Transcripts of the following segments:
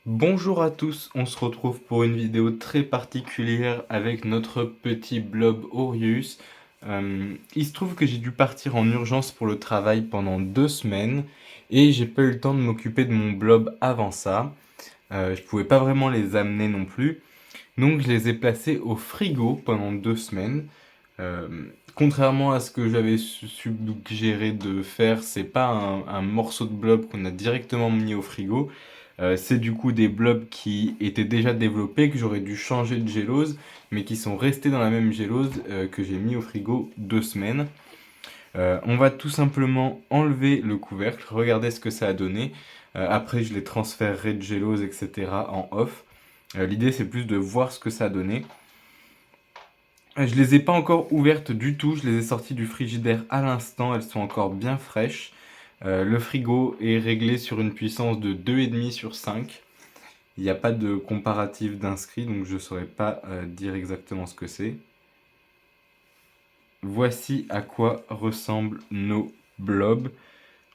Bonjour à tous, on se retrouve pour une vidéo très particulière avec notre petit blob Aureus. Il se trouve que j'ai dû partir en urgence pour le travail pendant 2 semaines et j'ai pas eu le temps de m'occuper de mon blob avant ça. Je pouvais pas vraiment les amener non plus, donc je les ai placés au frigo pendant 2 semaines. Euh, Contrairement à ce que j'avais suggéré de faire, c'est pas un morceau de blob qu'on a directement mis au frigo. C'est du coup des blobs qui étaient déjà développés, que j'aurais dû changer de gélose, mais qui sont restés dans la même gélose que j'ai mis au frigo 2 semaines. On va tout simplement enlever le couvercle, regarder ce que ça a donné. Après, je les transférerai de gélose, etc. en off. L'idée, c'est plus de voir ce que ça a donné. Je les ai pas encore ouvertes du tout, je les ai sorties du frigidaire à l'instant, elles sont encore bien fraîches. Le frigo est réglé sur une puissance de 2,5 sur 5. Il n'y a pas de comparatif d'inscrit, donc je ne saurais pas dire exactement ce que c'est. Voici à quoi ressemblent nos blobs.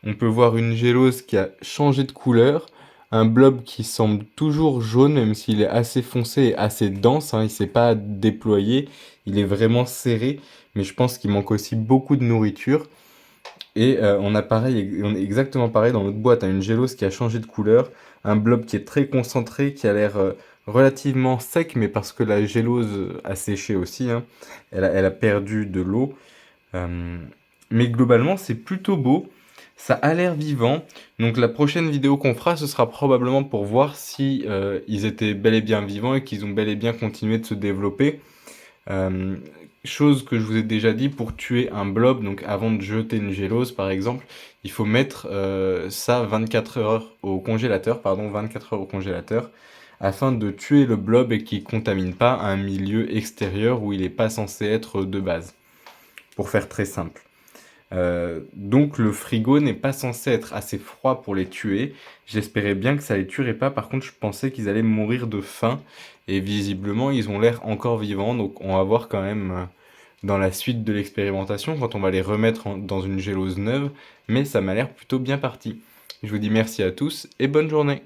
On peut voir une gélose qui a changé de couleur, un blob qui semble toujours jaune, même s'il est assez foncé et assez dense, hein, il ne s'est pas déployé, il est vraiment serré, mais je pense qu'il manque aussi beaucoup de nourriture. Et on est exactement pareil dans notre boîte, hein, une gélose qui a changé de couleur, un blob qui est très concentré, qui a l'air relativement sec, mais parce que la gélose a séché aussi, hein, elle a perdu de l'eau. Euh, mais globalement, c'est plutôt beau. Ça a l'air vivant. Donc la prochaine vidéo qu'on fera, ce sera probablement pour voir si ils étaient bel et bien vivants et qu'ils ont bel et bien continué de se développer. Euh, Chose que je vous ai déjà dit, pour tuer un blob, donc avant de jeter une gélose par exemple, il faut mettre ça 24 heures au congélateur, pardon, 24 heures au congélateur, afin de tuer le blob et qu'il ne contamine pas un milieu extérieur où il n'est pas censé être de base, pour faire très simple. Donc le frigo n'est pas censé être assez froid pour les tuer. J'espérais bien que ça les tuerait pas. Par contre, je pensais qu'ils allaient mourir de faim. Et visiblement, ils ont l'air encore vivants. Donc on va voir quand même dans la suite de l'expérimentation quand on va les remettre dans une gélose neuve. Mais ça m'a l'air plutôt bien parti. Je vous dis merci à tous et bonne journée.